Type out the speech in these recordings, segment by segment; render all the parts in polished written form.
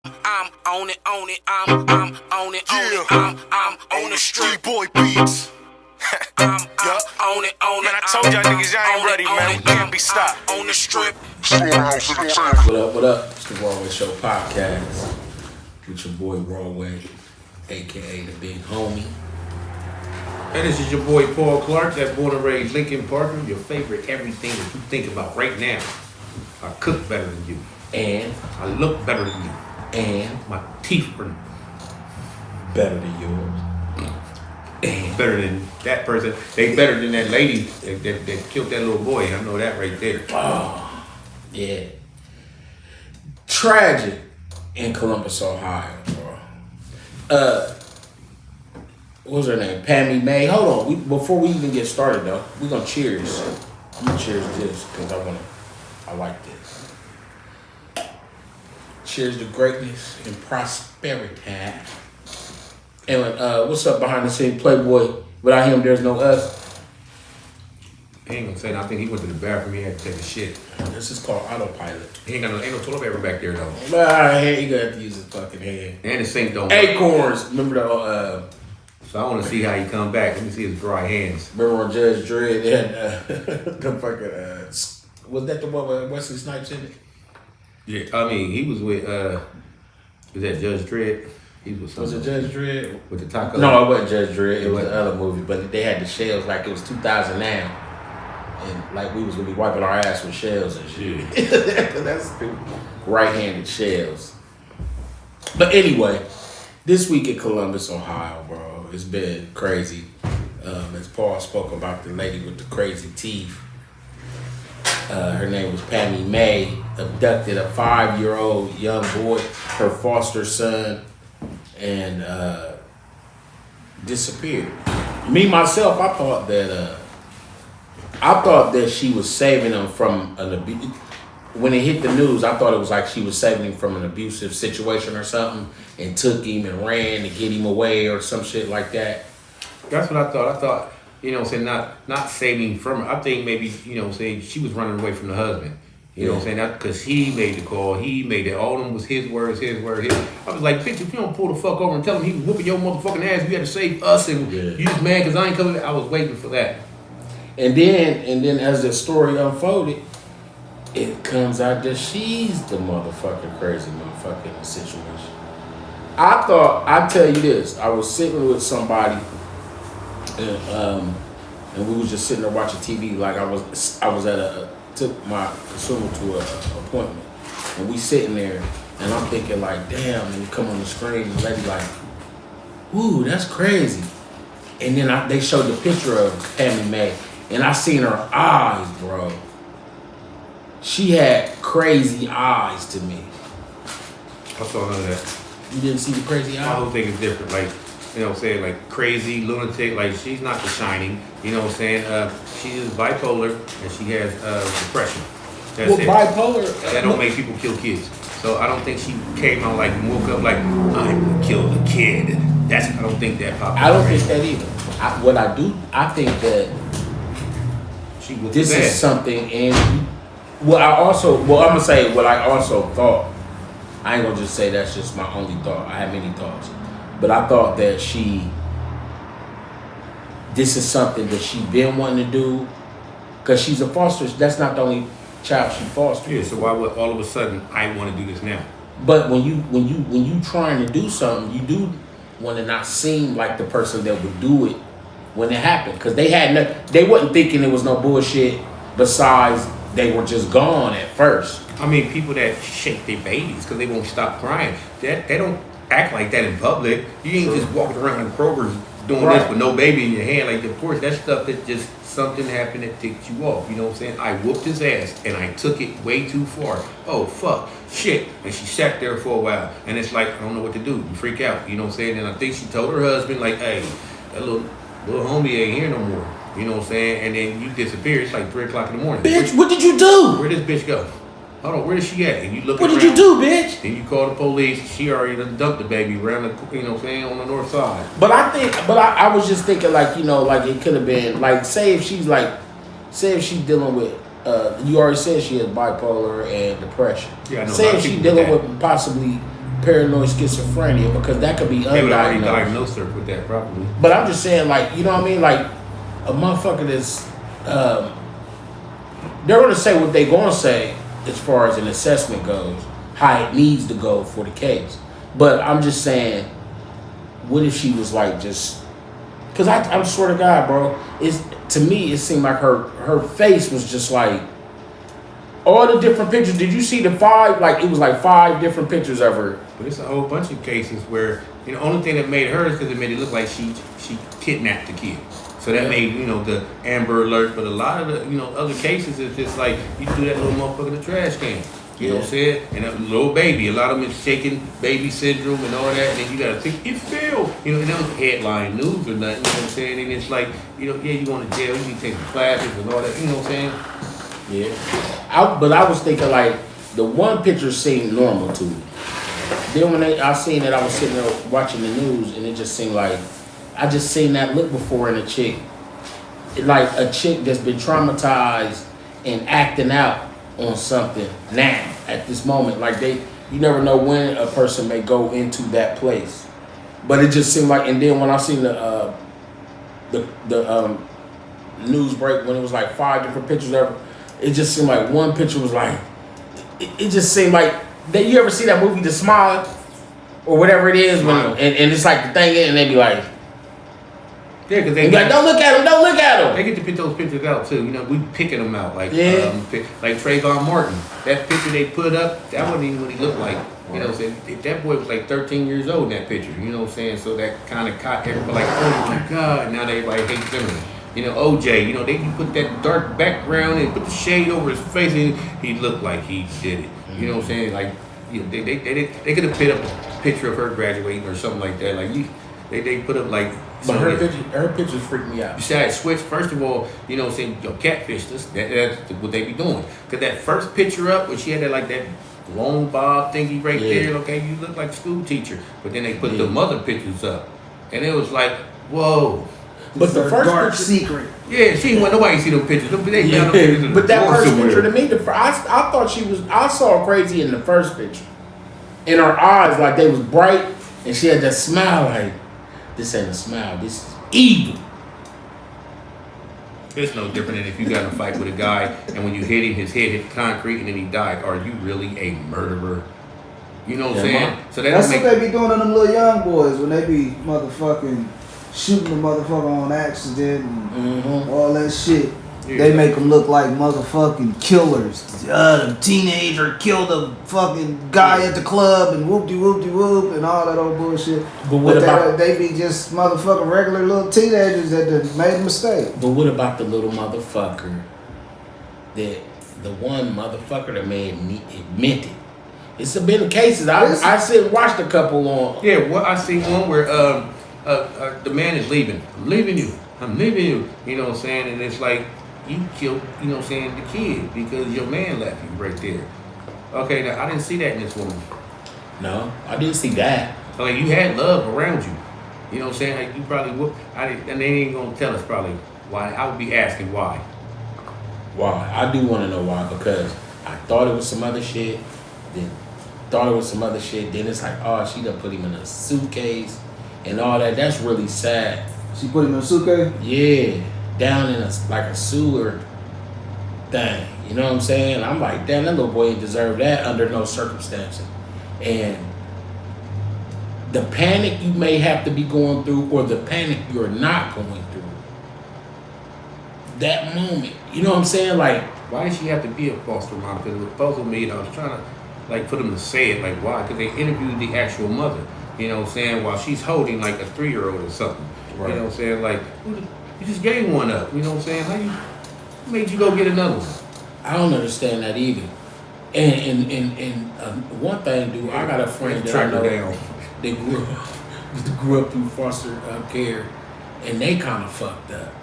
I'm on it, I'm on it, I'm on the street boy beats. I'm on it, man. I told y'all niggas y'all ain't ready, man. We can't be stopped. On the strip. What up? It's the Raw Way Show podcast with your boy Rawway, aka the Big Homie. And this is your boy Paul Clark, that born and raised Lincoln partner, your favorite everything that you think about right now. I cook better than you. And I look better than you. And my teeth are better than yours. And better than that person. They better than that lady that killed that little boy. I know that right there. Oh, yeah. Tragic in Columbus, Ohio, bro. What's her name? Pammy May. Hold on. Before we even get started, though, we're gonna cheers. I'm gonna cheers this because I like this. Cheers to greatness and prosperity. And what's up behind the scene, Playboy? Without him, there's no us. I ain't gonna say that. I think he went to the bathroom. He had to take a shit. This is called autopilot. He ain't no toilet paper back there though. Nah, he gonna have to use his fucking hand. And the sink don't. Acorns. Remember the? So I want to see how he come back. Let me see his dry hands. Remember on Judge Dredd? They had the fucking. Was that the one with Wesley Snipes in it? Yeah, I mean he was with. Was that Judge Dredd? He was. Was it Judge Dredd with the taco? No, it wasn't Judge Dredd. It was the other movie, but they had the shells like it was 2000 now. And like we was gonna be wiping our ass with shells and shit. That's stupid. Right-handed shells. But anyway, this week in Columbus, Ohio, bro, it's been crazy. As Paul spoke about the lady with the crazy teeth. Her name was Pammy May. Abducted a 5-year-old young boy, her foster son, and disappeared. Me myself, I thought that she was saving him from an abuse. When it hit the news, I thought it was like she was saving him from an abusive situation or something, and took him and ran to get him away or some shit like that. That's what I thought. I thought, you know, saying not saving from her. I think maybe, you know, saying she was running away from the husband. You know what I'm saying? That because he made the call, he made it. All of them was his words. I was like, bitch, if you don't pull the fuck over and tell him he was whooping your motherfucking ass, you had to save us, and you just mad because I ain't coming. I was waiting for that. And then as the story unfolded, it comes out that she's the motherfucking crazy motherfucker in the situation. I tell you this, I was sitting with somebody, and we was just sitting there watching TV. Like I was took my consumer to a appointment, and we sitting there, and I'm thinking like, damn, and you come on the screen, and the lady like, ooh, that's crazy. And then they showed the picture of Pammy May, and I seen her eyes, bro. She had crazy eyes to me. I saw none of that. You didn't see the crazy eyes? My whole thing is different. Like, you know what I'm saying? Like crazy, lunatic. Like she's not The Shining. You know what I'm saying? She is bipolar and she has depression. That's it. Bipolar? That don't make people kill kids. So I don't think she came out like woke up like I'm gonna kill the kid. I don't think that popped. I don't think that either. I think that this is something, and I'm gonna say what I also thought. I ain't gonna just say that's just my only thought. I had many thoughts. But I thought that this is something that she been wanting to do, because she's a foster. That's not the only child she fostered. Yeah, so why would all of a sudden I want to do this now? But when you trying to do something, you do want to not seem like the person that would do it when it happened, because they wasn't thinking it was no bullshit. Besides, they were just gone at first. I mean, people that shake their babies because they won't stop crying. They don't act like that in public. You ain't just walking around in Kroger's doing this with no baby in your hand. Like, of course, that's stuff that just something happened that ticked you off. You know what I'm saying? I whooped his ass and I took it way too far. Oh, fuck, shit. And she sat there for a while. And it's like, I don't know what to do. You freak out. You know what I'm saying? And I think she told her husband, like, hey, that little homie ain't here no more. You know what I'm saying? And then you disappear. It's like 3 o'clock in the morning. Bitch, what did you do? Where this bitch go? Hold on, where is she at? And you look What around, did you do, bitch? Then you call the police. She already done dumped the baby around the, you know what I'm saying, on the north side. But I was just thinking, like, you know, like it could have been, like, say if she's dealing with, you already said she has bipolar and depression. Yeah, I know. Say if she's dealing with possibly paranoid schizophrenia because that could be They would already undiagnosed. diagnose her with that probably. But I'm just saying, like, you know what I mean? Like, a motherfucker that's, they're gonna say what they gonna say as far as an assessment goes, how it needs to go for the case. But I'm just saying, what if she was like just, cause I swear to God, bro, to me it seemed like her face was just like, all the different pictures. Did you see the 5? Like, it was like 5 different pictures of her. But it's a whole bunch of cases where, you know, the only thing that made her is because it made it look like she kidnapped the kid. So that made, you know, the Amber Alert. But a lot of the, you know, other cases is just like, you threw that little motherfucker in the trash can. You know what I'm saying? And a little baby. A lot of them is shaking baby syndrome and all that. And then you got to think, it fell. You know, and that was headline news or nothing. You know what I'm saying? And it's like, you know, yeah, you going to jail. You need to take some classes and all that. You know what I'm saying? Yeah. But I was thinking, like, the one picture seemed normal to me. Then when I seen it, I was sitting there watching the news, and it just seemed like, I just seen that look before in a chick. Like a chick that's been traumatized and acting out on something now, at this moment. Like, you never know when a person may go into that place. But it just seemed like, and then when I seen the news break, when it was like 5 different pictures of her, it just seemed like one picture was like, it just seemed like, you ever see that movie, The Smile? Or whatever it is, when, and it's like the thing, and they be like, yeah, because they be like, don't look at him, don't look at him. They get to pick those pictures out too. You know, we picking them out like like Trayvon Martin. That picture they put up, that wasn't even what he looked like. You know what I'm saying? That boy was like 13 years old in that picture. You know what I'm saying? So that kind of caught everybody like, oh my God. Now everybody hates him. You know, OJ, you know, they put that dark background and put the shade over his face and he looked like he did it. You know what I'm saying? Like, you know, they could have put up a picture of her graduating or something like that. Like, they put up like. But her pictures freak me out. You see how it switched? First of all, you know what I'm saying, yo, catfish us. That's what they be doing. Because that first picture up, where she had that long bob thingy right there, okay, you look like a school teacher. But then they put the mother pictures up. And it was like, whoa. But the first dark picture, secret. Yeah, she ain't want nobody to see those pictures. But that first picture to me, I thought I saw her crazy in the first picture. In her eyes, like they was bright, and she had that smile like, this ain't a smile, this is evil. It's no different than if you got in a fight with a guy, and when you hit him, his head hit concrete, and then he died. Are you really a murderer? You know what I'm saying? So that's what they be doing to them little young boys when they be motherfucking shooting the motherfucker on accident and all that shit. Yeah. They make them look like motherfucking killers. The teenager killed a fucking guy at the club and whoop-de-whoop-de-whoop and all that old bullshit. But they be just motherfucking regular little teenagers that made a mistake. But what about the little motherfucker the one motherfucker that meant it? It's been cases. I sit and watched a couple on. Yeah, well, I see one where the man is leaving. I'm leaving you. You know what I'm saying? And it's like, you killed, you know what I'm saying, the kid because your man left you right there. Okay, now I didn't see that in this woman. No, I didn't see that. So like, you had love around you. You know what I'm saying? Like, you probably would. And they ain't gonna tell us probably why. I would be asking why. Why? I do want to know why, because I thought it was some other shit. Then it's like, oh, she done put him in a suitcase and all that. That's really sad. She put him in a suitcase? Yeah, down in a sewer thing. You know what I'm saying? I'm like, damn, that little boy ain't deserve that under no circumstances. And the panic you may have to be going through, or the panic you're not going through, that moment, you know what I'm saying? Like, why did she have to be a foster mom? Because it puzzled me, and I was trying to like for them to say it, like why? Because they interviewed the actual mother. You know what I'm saying? While she's holding like a 3-year-old or something. Right. You know what I'm saying? Like, you just gave one up. You know what I'm saying? Who made you go get another one? I don't understand that either. And one thing, dude, I got a friend that I know down. They grew up through foster care, and they kind of fucked up.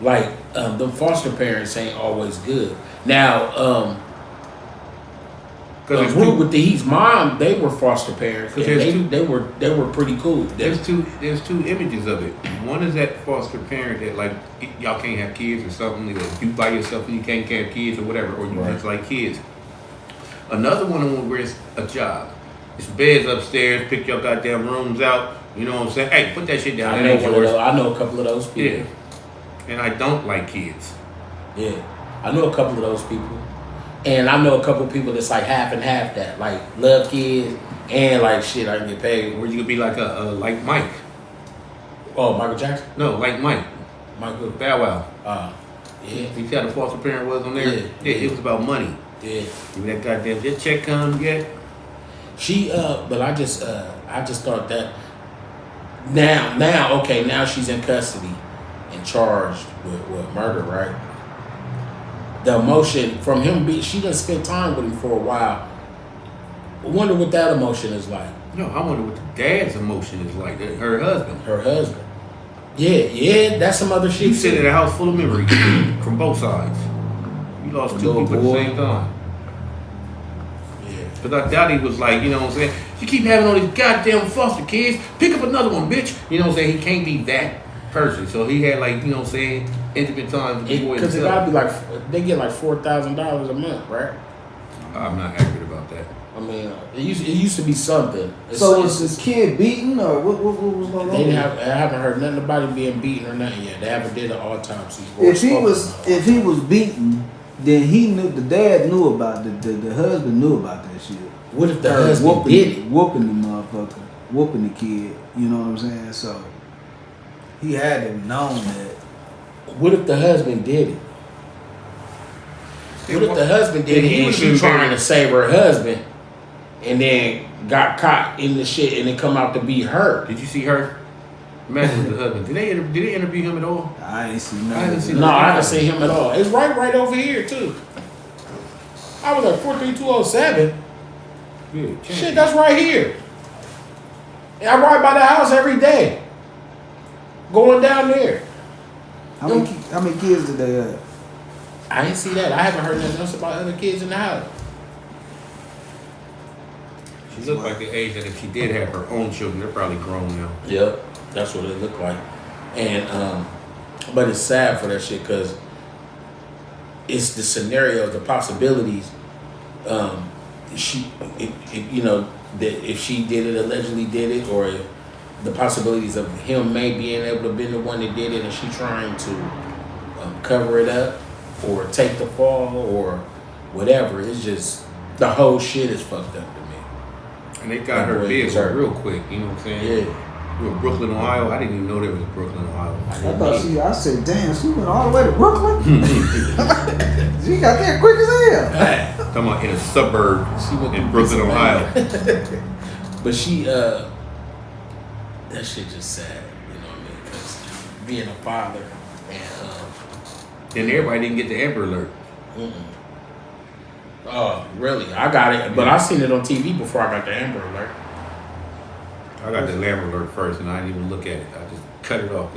Like, the foster parents ain't always good. Now, with his mom, they were foster parents, and they were pretty cool. There's two images of it. One is that foster parent that like y'all can't have kids or something. Either you by yourself and you can't have kids or whatever, or you just like kids. Another one where it's a job. It's beds upstairs. Pick your goddamn rooms out. You know what I'm saying? Hey, put that shit down. I That ain't yours. I know a couple of those people. Yeah. And I don't like kids. Yeah, I know a couple of those people, and I know a couple of people that's like half and half that, like love kids and like shit. I can get paid. Or you could be like like Mike. Oh, Michael Jackson. No, like Mike. Michael. Bow Wow. Yeah. You see how the foster parent was on there? Yeah. Yeah, it was about money. Yeah. Give me that goddamn. That check come yet? She but I just thought that now she's in custody and charged with murder, right? The emotion from him she done spent time with him for a while. I wonder what that emotion is like. No, I wonder what the dad's emotion is like. Her husband. Her husband. Yeah, that's some other shit. You sit in a house full of memories from both sides. You lost two Little people at boy. the same time. Yeah. Because I doubt he was like, you know what I'm saying? You keep having all these goddamn foster kids. Pick up another one, bitch. You know what I'm saying? He can't be that person. So he had like, you know what I'm saying, intimate time with the boy Because it himself. gotta be like, they get like $4,000 a month, right? I'm not accurate about that. I mean, it used to be something. So was this kid beaten or what was going on? I haven't heard nothing about him being beaten or nothing yet. They haven't did an autopsy. If he was beaten, then he knew, the dad knew about the husband knew about that shit. What if the husband did it? Whooping the motherfucker, whooping the kid. You know what I'm saying? So he had to have known that. What if the husband did it? What if the husband did it and she trying to save her husband and then got caught in the shit and it come out to be her? Did you see her? Imagine with the husband. Did they interview him at all? I ain't seen I nothing. didn't see No, I haven't seen him at all. It's right over here too. I was at 43207. Good. Shit, that's right here. And I ride by the house every day. Going down there. How many kids did they have? I ain't see that. I haven't heard nothing else about other kids in the house. She looked like the age that if she did have her own children, they're probably grown now. Yep, that's what it looked like. And but it's sad for that shit because it's the scenarios, the possibilities. That if she did it, allegedly did it, or if the possibilities of him may being able to have been the one that did it, and she trying to cover it up or take the fall or whatever. It's just the whole shit is fucked up to me. And they got her vehicle real quick, you know what I'm saying? Yeah. We were Brooklyn, Ohio. I didn't even know there was Brooklyn, Ohio. I said, damn, she went all the way to Brooklyn? She got there quick as hell. Talking about in a suburb in Brooklyn, Ohio. But she, that shit just sad, you know what I mean? Because being a father and then everybody didn't get the Amber Alert. Oh, really? I got it, but I seen it on TV before I got the Amber Alert. I got the Amber Alert first, and I didn't even look at it. I just cut it off.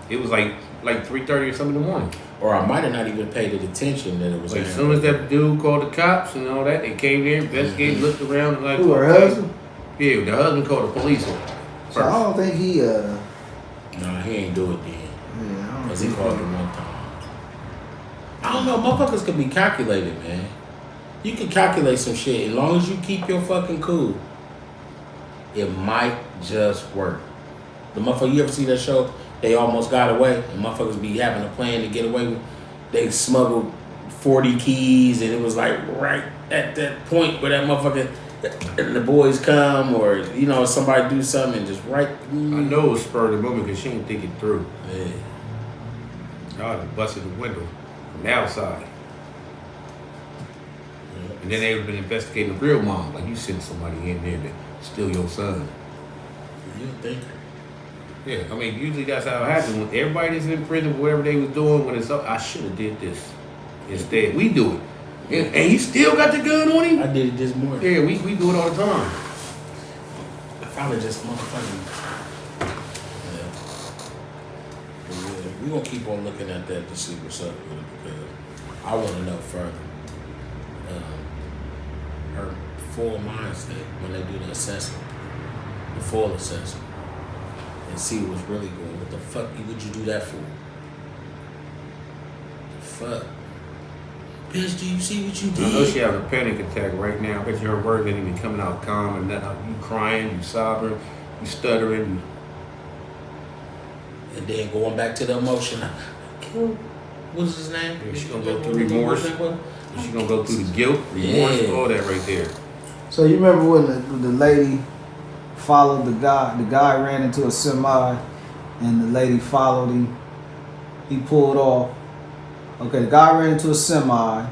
It was like 3:30 or something in the morning. Or I might have not even paid it attention that it was. Like as soon as that dude called the cops and all that, they came there, investigated, looked around, and like, Who, her husband? Yeah, the husband called the police on her. So I don't think he No, he ain't do it then. Yeah, Because he called him one time. I don't know, motherfuckers can be calculated, man. You can calculate some shit. As long as you keep your fucking cool, it might just work. The motherfucker, you ever see that show? They Almost Got Away. And motherfuckers be having a plan to get away with. They smuggled 40 keys, and it was like right at that point where that motherfucker, and the boys come, or you know, somebody do something and just right. I know it was spur of the moment because she didn't think it through. Yeah. Y'all just busted the window from the outside. And then they would have been investigating the real mom. Like, you sent somebody in there to steal your son. You think? Yeah, I mean, usually that's how it happens. When everybody that's in prison, whatever they was doing, when it's up, I should have did this. Instead, we do it. And he still got the gun on him? I did it this morning. Yeah, we do it all the time. I probably just motherfucking. Yeah. We're going to keep on looking at that to see what's up with it because I want to know further. Her full mind state when they do the assessment, the full assessment, and see what's really going. What the fuck would you do that for? The fuck? bitch, do you see what you I know did? she having a panic attack right now. I bet you her words ain't even coming out calm and nothing. You crying, you sobbing, you stuttering. And then going back to the emotion. What's his name? Yeah, she gonna go through remorse. She gonna go through the guilt, remorse, all that right there. So you remember when the lady followed the guy? The guy ran into a semi, and the lady followed him. He pulled off. Okay, the guy ran into a semi,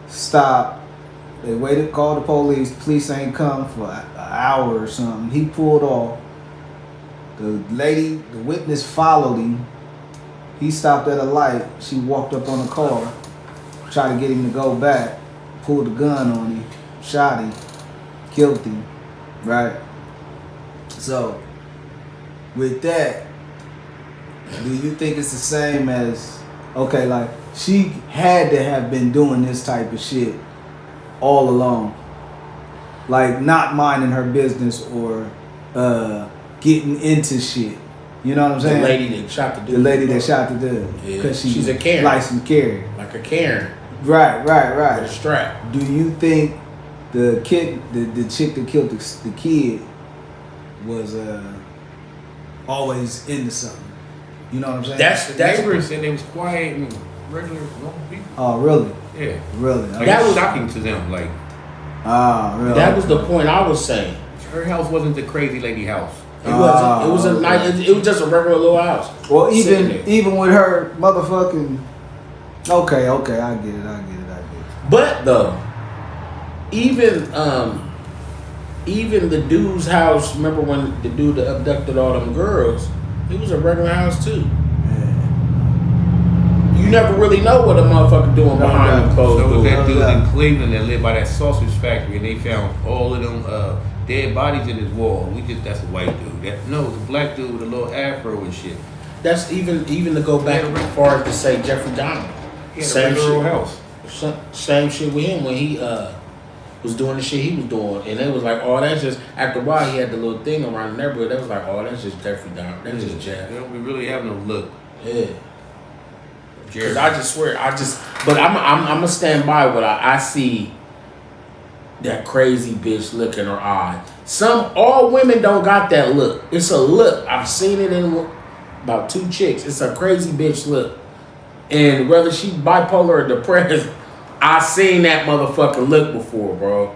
stopped. They waited, called the police. Police ain't come for an hour or something. He pulled off. The lady, the witness followed him. He stopped at a light. She walked up on the car, tried to get him to go back, pulled a gun on him, shot him, killed him, right? So, with that, do you think it's the same as, okay, like, she had to have been doing this type of shit all along? Like, not minding her business or getting into shit. You know what I'm saying? The lady that shot the dude. The lady that shot the dude. Yeah. Because She's a Karen. licensed carrier. Like a Karen. Right. With a strap. Do you think the kid, the chick that killed the kid was always into something? You know what I'm saying? The neighbors said they was quiet and regular normal people. Oh, really? Yeah. Really? Like, That it was was- shocking to them. Like, Really? That was the point I was saying. her house wasn't the crazy lady house. It wasn't. It was a nice. It was just a regular little house. Well, Sitting there. even with her motherfucking. Okay, I get it. But though, even the dude's house. Remember when the dude that abducted all them girls? It was a regular house too. You never really know what a motherfucker doing behind the closed So was doors. that dude in Cleveland that lived by that sausage factory, and they found all of them dead bodies in his wall. That's a white dude. It's a black dude with a little afro and shit. That's even to go back as far as to say Jeffrey Dahmer. He had a Same regular shit. house. Same shit with him when he was doing the shit he was doing, and it was like, oh, that's just. After a while, he had the little thing around the neighborhood. That was like, oh, that's just Jeffrey Dahmer. That's just Jeff. They don't really have no look. Yeah. Because I just swear, but I'm gonna stand by what I see. That crazy bitch look in her eye. All women don't got that look. It's a look. I've seen it in about 2 chicks. It's a crazy bitch look. And whether she bipolar or depressed, I seen that motherfucking look before, bro.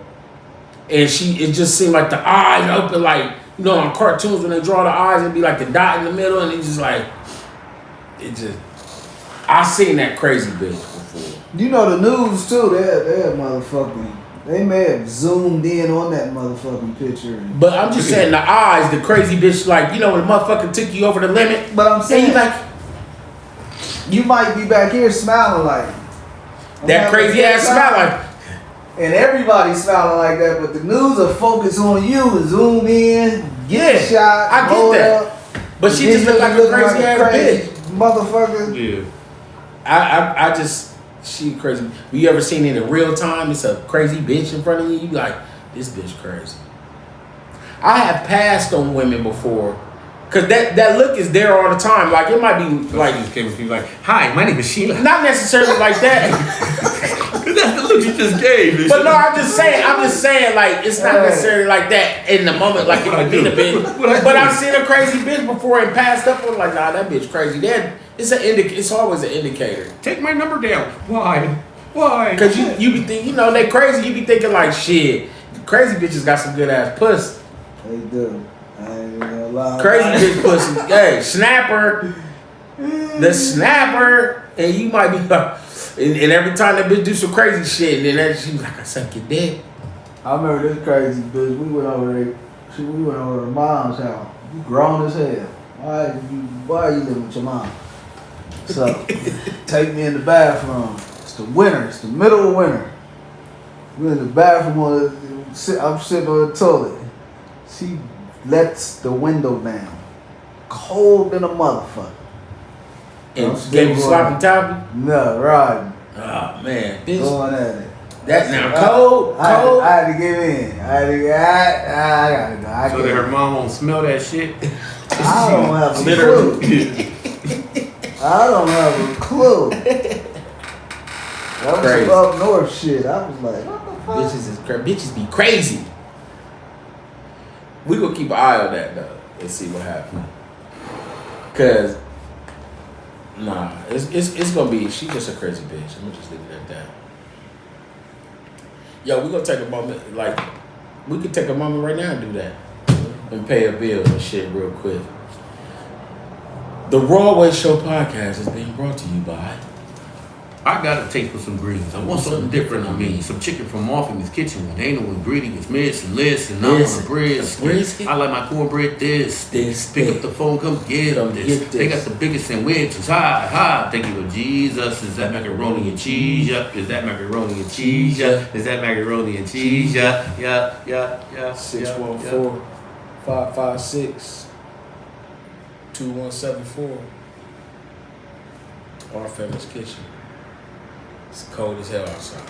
And it just seemed like the eyes open, like, you know, on cartoons when they draw the eyes, it'd be like the dot in the middle, and it's just like, I seen that crazy bitch before. You know the news too. They're motherfucking. They may have zoomed in on that motherfucking picture. But I'm just saying the eyes, the crazy bitch, like, you know, when the motherfucker took you over the limit. But I'm saying, you like, you might be back here smiling like that crazy ass smile, like, and everybody's smiling like that. But the news will focus on you and zoom in, get shot. I get hold that. up, But she just looked like a crazy ass bitch. Motherfucker. Yeah. She crazy. You ever seen it in real time? It's a crazy bitch in front of you. You be like, this bitch crazy. I have passed on women before, cause that look is there all the time. Like it might be like, just came with you like, hi, my name is Sheila. not necessarily like that. That's the look you just gave. But no, I'm just saying, like it's not necessarily like that in the moment. Like it What I could be do? the bitch. What I But do? I've seen a crazy bitch before and passed up on like, nah, that bitch crazy. It's always an indicator. Take my number down. Why? Cause you be thinking, you know, they crazy. You be thinking like, shit, crazy bitches got some good ass pussy. They do. I ain't gonna lie. Crazy bitch pussy. Hey, snapper. The snapper. And you might be like, and every time that bitch do some crazy shit, and then she was like, I suck your dick. I remember this crazy bitch. We went over to mom's house. You grown as hell. Why are you living with your mom? So, take me in the bathroom. It's the winter. It's the middle of winter. We're in the bathroom. I'm sitting on the toilet. She lets the window down. Cold than a motherfucker. And gave you sloppy toppy? No, right. Oh, man. Bitch. Going at it. That's now cold. I had to give in. I gotta go. So that her mom won't smell that shit. I don't have a clue. I don't have a clue. That was Crazy. some up north shit. I was like, what the fuck? Bitches be crazy. We gonna keep an eye on that though and see what happens. Cause nah, it's gonna be. She just a crazy bitch. I'm gonna just leave it at that. Yo, we gonna take a moment. Like we could take a moment right now and do that and pay a bill and shit real quick. The Raw Way Show podcast is being brought to you by. I got a taste for some greens. I want something different. I mean, some chicken from Martha's Kitchen. When ain't no ingredients missing, listen. I'm on a brisket. I like my cornbread. This. Pick up the phone, come get this. They got the biggest sandwiches. Hi. Thank you, Lord Jesus. Is that macaroni and cheese? Yeah. Is that macaroni and cheese? Yeah. Is that macaroni and cheese? Yeah. 614-556-2174. Our Famous Kitchen. It's cold as hell outside.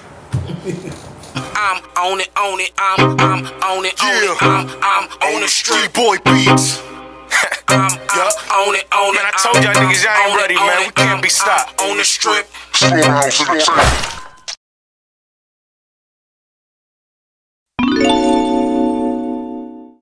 I'm on it, I'm on it, I'm on it, I'm on the street boy beats. I'm on it, man. I told y'all niggas y'all ain't ready, man. We can't be stopped. On the strip.